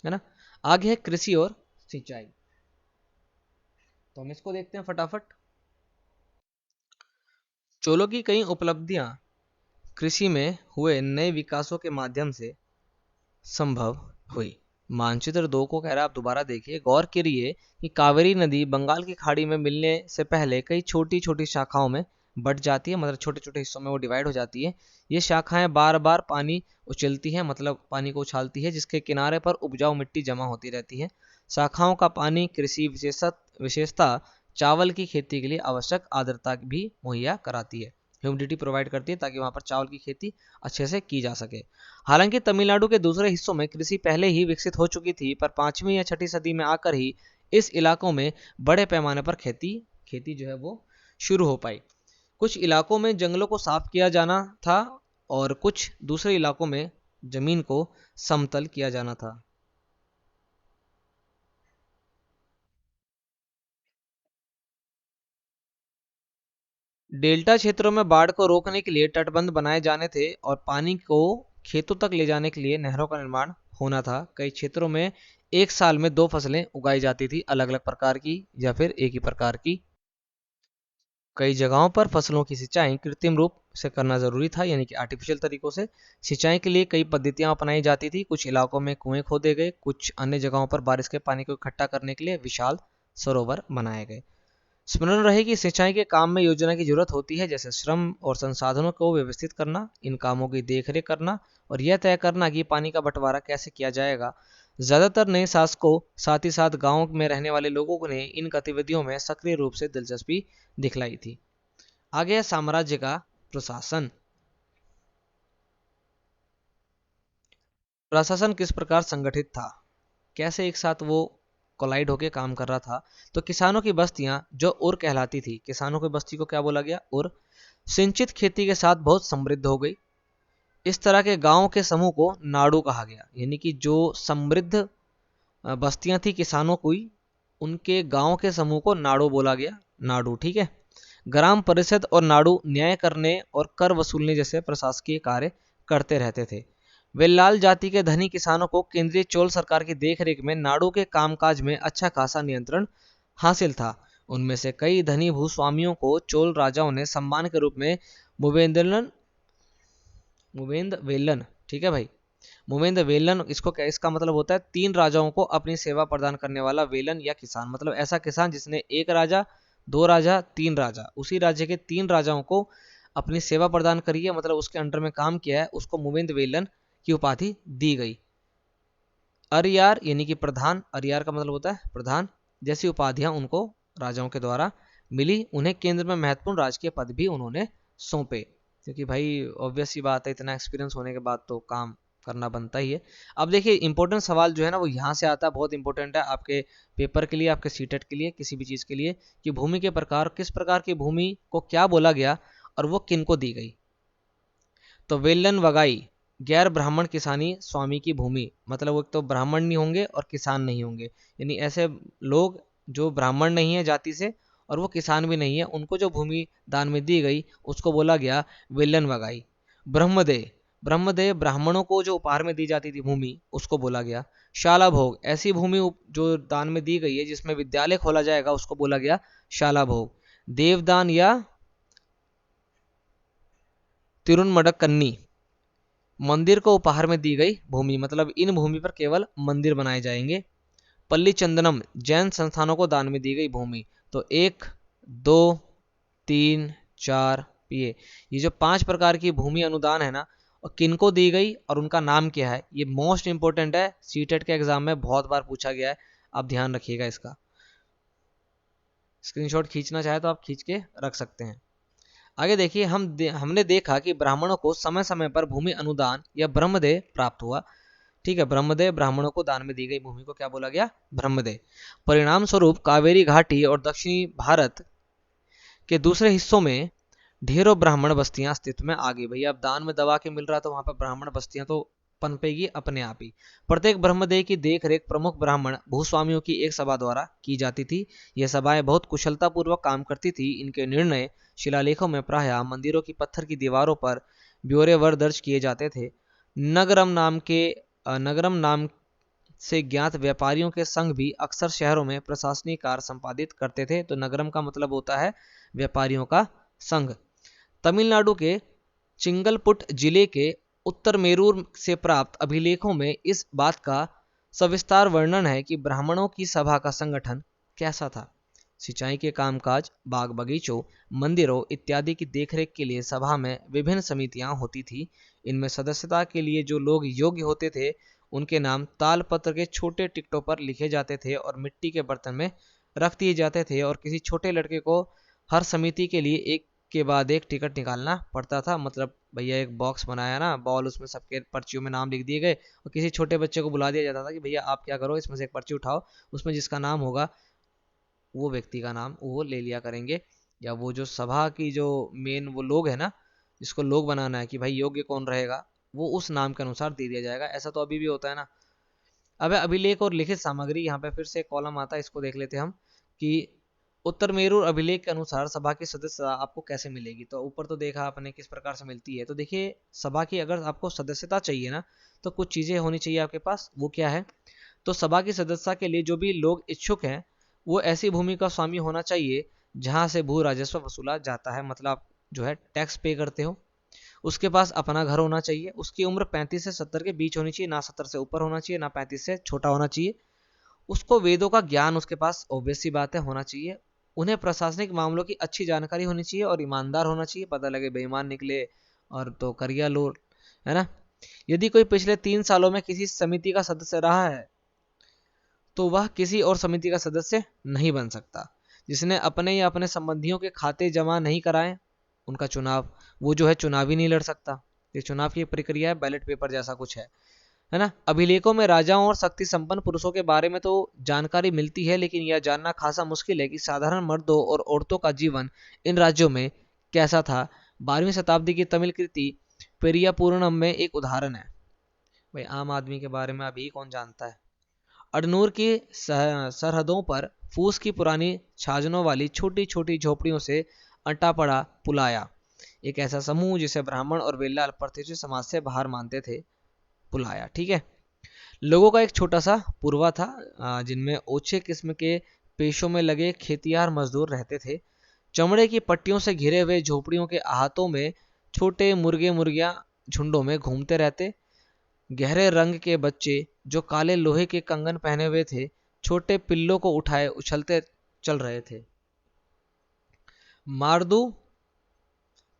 ना। आगे है कृषि और सिंचाई, तो हम इसको देखते हैं फटाफट। चोलों की कई उपलब्धियां कृषि में हुए नए विकासों के माध्यम से संभव हुई। मानचित्र 2 को कह रहा है, आप दोबारा देखिए, गौर करिए कि कावेरी नदी बंगाल की खाड़ी में मिलने से पहले कई छोटी छोटी शाखाओं में बट जाती है, मतलब छोटे छोटे हिस्सों में वो डिवाइड हो जाती है। ये शाखाएं बार बार पानी उछलती हैं, मतलब पानी को उछालती है, जिसके किनारे पर उपजाऊ मिट्टी जमा होती रहती है। शाखाओं का पानी कृषि विशेषता चावल की खेती के लिए आवश्यक आर्द्रता भी मुहैया कराती है, ह्यूमिडिटी प्रोवाइड करती है, ताकि वहां पर चावल की खेती अच्छे से की जा सके। हालांकि तमिलनाडु के दूसरे हिस्सों में कृषि पहले ही विकसित हो चुकी थी, पर 5वीं या 6ठी सदी में आकर ही इस इलाकों में बड़े पैमाने पर खेती जो है वो शुरू हो पाई। कुछ इलाकों में जंगलों को साफ किया जाना था और कुछ दूसरे इलाकों में जमीन को समतल किया जाना था। डेल्टा क्षेत्रों में बाढ़ को रोकने के लिए तटबंध बनाए जाने थे और पानी को खेतों तक ले जाने के लिए नहरों का निर्माण होना था। कई क्षेत्रों में एक साल में 2 फसलें उगाई जाती थी, अलग अलग प्रकार की या फिर एक ही प्रकार की। कई जगहों पर फसलों की सिंचाई कृत्रिम रूप से करना जरूरी था, यानी कि आर्टिफिशियल तरीकों से सिंचाई के लिए कई पद्धतियां अपनाई जाती थी। कुछ इलाकों में कुएं खोदे गए, कुछ अन्य जगहों पर बारिश के पानी को इकट्ठा करने के लिए विशाल सरोवर बनाए गए। स्मरण रहे कि सिंचाई के काम में योजना की जरूरत होती है, जैसे श्रम और संसाधनों को व्यवस्थित करना, इन कामों की देखरेख करना और यह तय करना कि पानी का बंटवारा कैसे किया जाएगा। ज्यादातर नए शासकों, साथ ही साथ गांव में रहने वाले लोगों ने इन गतिविधियों में सक्रिय रूप से दिलचस्पी दिखलाई थी। आगे है साम्राज्य का प्रशासन। प्रशासन किस प्रकार संगठित था, कैसे एक साथ वो कोलाइड होके काम कर रहा था। तो किसानों की बस्तियां जो उर कहलाती थी, किसानों की बस्ती को क्या बोला गया, उर, सिंचित खेती के साथ बहुत समृद्ध हो गई। इस तरह के गांवों के समूह को नाडू कहा गया, यानी कि जो समृद्ध बस्तियां थी किसानों की, उनके गांव के समूह को नाडू बोला गया, नाडू, ठीक है। ग्राम परिषद और नाडू न्याय करने और कर वसूलने जैसे प्रशासकीय कार्य करते रहते थे। वेल्लाल जाति के धनी किसानों को केंद्रीय चोल सरकार की देखरेख में नाडू के कामकाज में अच्छा खासा नियंत्रण हासिल था। उनमें से कई धनी भूस्वामियों को चोल राजाओं ने सम्मान के रूप में मुवेंदलन मुवेंद वेलन, ठीक है भाई, मुवेंद वेलन, इसको क्या, इसका मतलब होता है 3 राजाओं को अपनी सेवा प्रदान करने वाला वेलन या किसान, मतलब ऐसा किसान जिसने 1 राजा, 2 राजा, 3 राजा, उसी राज्य के 3 राजाओं को अपनी सेवा प्रदान करी है, मतलब उसके अंडर में काम किया है, उसको मुवेंद वेलन की उपाधि दी गई। अरियार यानी कि प्रधान, अरियार का मतलब होता है प्रधान, जैसी उपाधियां उनको राजाओं के द्वारा मिली। उन्हें केंद्र में महत्वपूर्ण राजकीय पद भी उन्होंने सौंपे, क्योंकि भाई ऑब्वियस सी बात है, इतना एक्सपीरियंस होने के बाद तो काम करना बनता ही है। अब देखिए इंपॉर्टेंट सवाल जो है ना वो यहाँ से आता है, बहुत इंपॉर्टेंट है आपके पेपर के लिए, आपके सीटेट के लिए, किसी भी चीज़ के लिए, कि भूमि के प्रकार, किस प्रकार की भूमि को क्या बोला गया और वो किन को दी गई। तो वेलन वगाई गैर ब्राह्मण किसानी स्वामी की भूमि, मतलब वो एक तो ब्राह्मण नहीं होंगे और किसान नहीं होंगे, यानी ऐसे लोग जो ब्राह्मण नहीं है जाति से और वो किसान भी नहीं है, उनको जो भूमि दान में दी गई उसको बोला गया विल्लन वगाई। ब्रह्मदेय, ब्रह्मदेय ब्राह्मणों को जो उपहार में दी जाती थी भूमि उसको बोला गया शाला भोग। ऐसी भूमि जो दान में दी गई है जिसमें विद्यालय खोला जाएगा उसको बोला गया शाला भोग। देवदान या तिरुनमडकन्नी, मंदिर को उपहार में दी गई भूमि, मतलब इन भूमि पर केवल मंदिर बनाए जाएंगे। पल्ली चंदनम, जैन संस्थानों को दान में दी गई भूमि। तो 1, 2, 3, 4 ये जो 5 प्रकार की भूमि अनुदान है ना, और किनको दी गई और उनका नाम क्या है, ये मोस्ट इंपोर्टेंट है, सीटेट के एग्जाम में बहुत बार पूछा गया है, आप ध्यान रखिएगा इसका। स्क्रीनशॉट खींचना चाहे तो आप खींच के रख सकते हैं। आगे देखिए, हमने देखा कि ब्राह्मणों को समय समय पर भूमि अनुदान या ब्रह्मदेय प्राप्त हुआ। ठीक है, ब्रह्मदेय ब्राह्मणों को दान में दी गई भूमि को क्या बोला गया, ब्रह्मदेय। परिणाम स्वरूप कावेरी घाटी और दक्षिणी भारत के दूसरे हिस्सों में ढेरों ब्राह्मण बस्तियां अस्तित्व में आ गई। भैया अब दान में दबा के मिल रहा तो वहां पर ब्राह्मण बस्तियां तो पनपेगी अपने आप ही। प्रत्येक ब्रह्मदेय की देख रेख प्रमुख ब्राह्मण भूस्वामियों की एक सभा द्वारा की जाती थी। यह सभाएं बहुत कुशलता पूर्वक काम करती थी। इनके निर्णय शिलालेखों में प्रायः मंदिरों की पत्थर की दीवारों पर ब्यौरेवार दर्ज किए जाते थे। नगरम नाम से ज्ञात व्यापारियों के संघ भी अक्सर शहरों में प्रशासनिक कार्य संपादित करते थे। तो नगरम का मतलब होता है व्यापारियों का संघ। तमिलनाडु के चिंगलपुट जिले के उत्तर मेरूर से प्राप्त अभिलेखों में इस बात का सविस्तार वर्णन है कि ब्राह्मणों की सभा का संगठन कैसा था। सिंचाई के कामकाज, बाग बगीचों, मंदिरों इत्यादि की देखरेख के लिए सभा में विभिन्न समितियां होती थी। इनमें सदस्यता के लिए जो लोग योग्य होते थे उनके नाम तालपत्र के छोटे टिकटों पर लिखे जाते थे और मिट्टी के बर्तन में रख दिए जाते थे, और किसी छोटे लड़के को हर समिति के लिए एक के बाद एक टिकट निकालना पड़ता था। मतलब भैया एक बॉक्स बनाया ना बॉल, उसमें सबके पर्चियों में नाम लिख दिए गए और किसी छोटे बच्चे को बुला दिया जाता था कि भैया आप क्या करो, इसमें से एक पर्ची उठाओ, उसमें जिसका नाम होगा वो व्यक्ति का नाम वो ले लिया करेंगे। या वो जो सभा की जो मेन वो लोग है ना, जिसको लोग बनाना है कि भाई योग्य कौन रहेगा, वो उस नाम के अनुसार दे दिया जाएगा। ऐसा तो अभी भी होता है ना। अब अभिलेख और लिखित सामग्री, यहाँ पे फिर से एक कॉलम आता है, इसको देख लेते हैं हम कि उत्तर मेरूर अभिलेख के अनुसार सभा की सदस्यता आपको कैसे मिलेगी। तो ऊपर तो देखा आपने किस प्रकार से मिलती है। तो देखिए, सभा की अगर आपको सदस्यता चाहिए ना तो कुछ चीजें होनी चाहिए आपके पास। वो क्या है, तो सभा की सदस्यता के लिए जो भी लोग इच्छुक हैं वो ऐसी भूमि का स्वामी होना चाहिए जहां से भू राजस्व वसूला जाता है, मतलब आप जो है टैक्स पे करते हो। उसके पास अपना घर होना चाहिए। उसकी उम्र 35 से 70 के बीच होनी चाहिए, ना 70 से ऊपर होना चाहिए ना 35 से छोटा होना चाहिए। उसको वेदों का ज्ञान उसके पास ऑब्वियस सी बात है होना चाहिए। उन्हें प्रशासनिक मामलों की अच्छी जानकारी होनी चाहिए और ईमानदार होना चाहिए। पता लगे बेईमान निकले और तो करिया लो, है ना। यदि कोई पिछले 3 सालों में किसी समिति का सदस्य रहा है तो वह किसी और समिति का सदस्य नहीं बन सकता। जिसने अपने या अपने संबंधियों के खाते जमा नहीं कराए उनका चुनाव, वो जो है चुनाव ही नहीं लड़ सकता। ये चुनाव की प्रक्रिया है, बैलेट पेपर जैसा कुछ है ना। अभिलेखों में राजाओं और शक्ति संपन्न पुरुषों के बारे में तो जानकारी मिलती है, लेकिन यह जानना खासा मुश्किल है कि साधारण मर्दों और औरतों का जीवन इन राज्यों में कैसा था। 12वीं शताब्दी की तमिल कृति पेरिया पूर्णम में एक उदाहरण है। भाई आम आदमी के बारे में अभी कौन जानता है। अडनूर की सरहदों पर फूस की पुरानी छाजनों वाली छोटी छोटी झोपड़ियों से अटा पड़ा पुलाया, एक ऐसा समूह जिसे ब्राह्मण और वेल्ला प्रतिष्ठित समाज से बाहर मानते थे, पुलाया। ठीक है, लोगों का एक छोटा सा पूर्वा था जिनमें ओछे किस्म के पेशों में लगे खेतियार मजदूर रहते थे। चमड़े की पट्टियों से घिरे हुए झोपड़ियों के अहातों में छोटे मुर्गे मुर्गियां झुंडों में घूमते रहते। गहरे रंग के बच्चे जो काले लोहे के कंगन पहने हुए थे छोटे पिल्लों को उठाए उछलते चल रहे थे। मारदू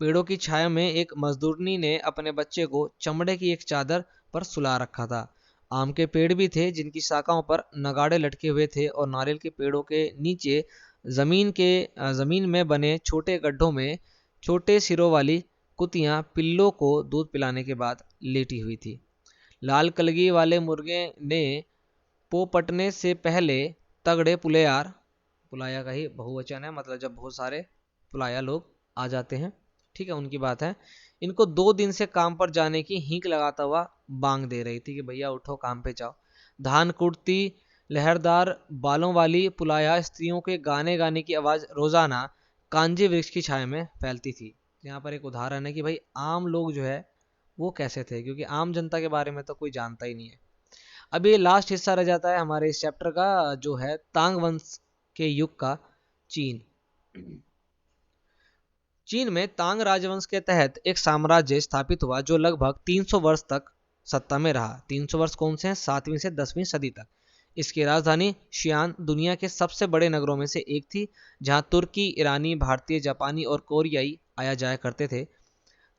पेड़ों की छाया में एक मजदूरनी ने अपने बच्चे को चमड़े की एक चादर पर सुला रखा था। आम के पेड़ भी थे जिनकी शाखाओं पर नगाड़े लटके हुए थे, और नारियल के पेड़ों के नीचे जमीन में बने छोटे गड्ढों में छोटे सिरों वाली कुतियां पिल्लों को दूध पिलाने के बाद लेटी हुई थी। लाल कलगी वाले मुर्गे ने पोपटने से पहले तगड़े पुलेयार, पुलाया का ही बहुवचन है, मतलब जब बहुत सारे पुलाया लोग आ जाते हैं, ठीक है, उनकी बात है, इनको 2 दिन से काम पर जाने की हीक लगाता हुआ बांग दे रही थी कि भैया उठो काम पे जाओ। धान कुटती लहरदार बालों वाली पुलाया स्त्रियों के गाने गाने की आवाज रोजाना कांजी वृक्ष की छाया में फैलती थी। यहाँ पर एक उदाहरण है कि भाई आम लोग जो है वो कैसे थे, क्योंकि आम जनता के बारे में तो कोई जानता ही नहीं है। अब ये लास्ट हिस्सा रह जाता है हमारे इस चैप्टर का, जो है तांग वंश के युग का चीन। चीन में तांग राजवंश के तहत एक साम्राज्य स्थापित हुआ जो लगभग 300 वर्ष तक सत्ता में रहा। 300 वर्ष कौन से हैं? 7वीं से 10वीं सदी तक। इसकी राजधानी शियान दुनिया के सबसे बड़े नगरों में से एक थी, जहां तुर्की, ईरानी, भारतीय, जापानी और कोरियाई आया जाया करते थे।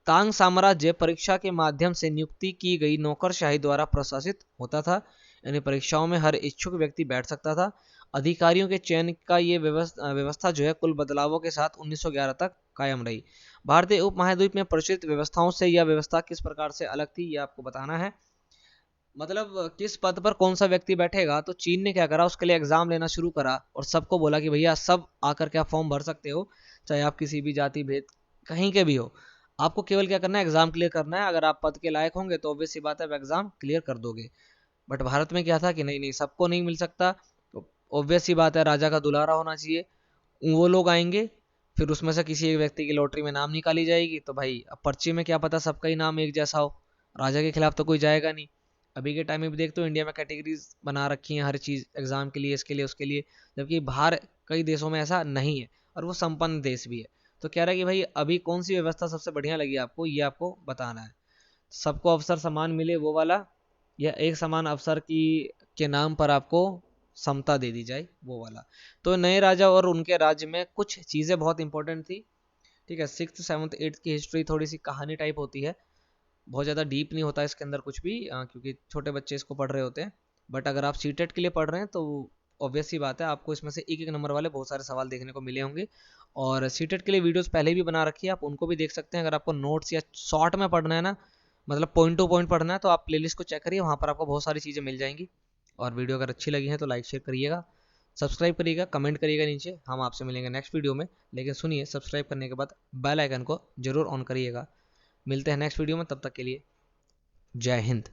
तांग साम्राज्य परीक्षा के माध्यम से नियुक्ति की गई नौकरशाही द्वारा प्रशासित होता था, यानी परीक्षाओं में हर इच्छुक व्यक्ति बैठ सकता था। अधिकारियों के चयन का ये व्यवस्था जो है कुल बदलावों के साथ 1911 तक कायम रही। भारतीय उपमहाद्वीप में प्रचलित व्यवस्थाओं से यह व्यवस्था किस प्रकार से अलग थी, ये आपको बताना है। मतलब किस पद पर कौन सा व्यक्ति बैठेगा, तो चीन ने क्या करा, उसके लिए एग्जाम लेना शुरू करा और सबको बोला कि भैया सब आकर के आप फॉर्म भर सकते हो, चाहे आप किसी भी जाति भेद कहीं के भी हो। आपको केवल क्या करना है, एग्जाम क्लियर करना है। अगर आप पद के लायक होंगे तो ऑब्वियस सी बात है आप एग्जाम क्लियर कर दोगे। बट भारत में क्या था कि नहीं नहीं, सबको नहीं मिल सकता। ऑब्वियस सी बात है राजा का दुलारा होना चाहिए। वो लोग आएंगे, फिर उसमें से किसी एक व्यक्ति की लॉटरी में नाम निकाली जाएगी, तो भाई अब पर्ची में क्या पता सबका ही नाम एक जैसा हो, राजा के खिलाफ तो कोई जाएगा नहीं। अभी के टाइम में भी देखते हो इंडिया में कैटेगरीज बना रखी हैं हर चीज़, एग्जाम के लिए, इसके लिए, उसके लिए, जबकि बाहर कई देशों में ऐसा नहीं है और वो संपन्न देश भी है। तो कह रहा है कि भाई अभी कौन सी व्यवस्था सबसे बढ़िया लगी आपको, ये आपको बताना है। सबको अवसर समान मिले वो वाला, या एक समान अवसर की के नाम पर आपको समता दे दी जाए वो वाला। तो नए राजा और उनके राज्य में कुछ चीज़ें बहुत इंपॉर्टेंट थी। ठीक है, 6th 7th 8th की हिस्ट्री थोड़ी सी कहानी टाइप होती है, बहुत ज़्यादा डीप नहीं होता इसके अंदर कुछ भी, क्योंकि छोटे बच्चे इसको पढ़ रहे होते हैं। बट अगर आप सीटेट के लिए पढ़ रहे हैं तो ऑब्वियस सी बात है आपको इसमें से एक एक नंबर वाले बहुत सारे सवाल देखने को मिले होंगे। और सीटेट के लिए वीडियोस पहले भी बना रखी है, आप उनको भी देख सकते हैं। अगर आपको नोट्स या शॉर्ट में पढ़ना है ना, मतलब पॉइंट टू पॉइंट पढ़ना है, तो आप प्लेलिस्ट को चेक करिए, वहाँ पर आपको बहुत सारी चीज़ें मिल जाएंगी। और वीडियो अगर अच्छी लगी है तो लाइक शेयर करिएगा, सब्सक्राइब करिएगा, कमेंट करिएगा नीचे। हम आपसे मिलेंगे नेक्स्ट वीडियो में, लेकिन सुनिए सब्सक्राइब करने के बाद बेल आइकन को जरूर ऑन करिएगा। मिलते हैं नेक्स्ट वीडियो में, तब तक के लिए जय हिंद।